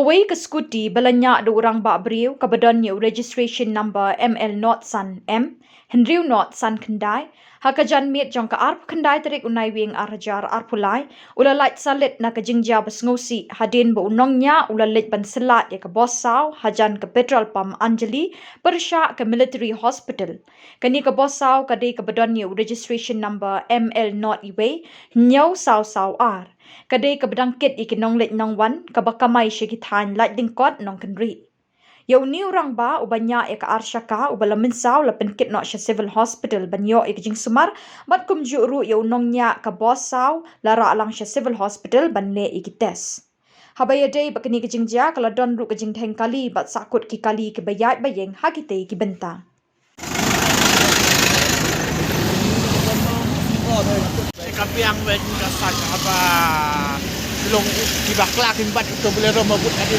Kawei ke Scooty belanya ada orang bak briew kabadonnya Registration Number ML not san M, Henriu not san kadei, haka janmiet jong ke arp kadei tarik Naiwieng arjar arpulai, ula leit salit na ke jingjia sngewsih hadien ba Nongniah ula leit ban Syllad ya ke Bos Saw, hajan ke petrol pam Anjali, pyrshah ke military hospital. Kani ke Bos Saw kadei kabadonnya Registration Number ML not iwe, sngewsih ar. Kadei ke bedangkit iki nongleit nongwan kaba kamai syekitan lait dingkot nong kenri. Yau ni orang ba ubanya ya ke Arshaka ubala Mynsaw la penkit nok civil hospital banyo ya ke jing sumar bat kumju ru yau Nongniah ke Bos Saw lara alang civil hospital ban le iki tes. Habaya day bakini ke jingjia kala don ru ke jing teng kali bat sakut ki kali ke bayat bayeng hagite ki benta. Kami yang kasar apa belum dibaklah timbat itu boleh remabut tadi.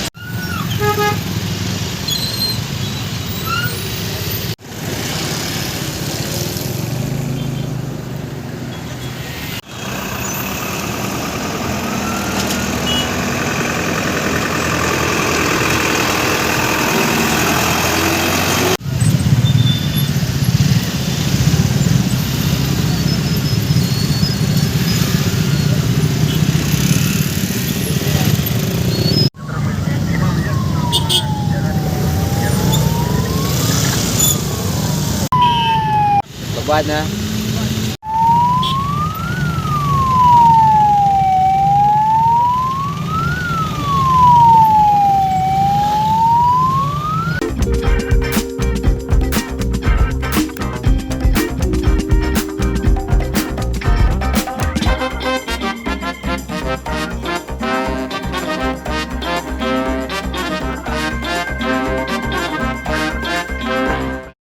Lebat na.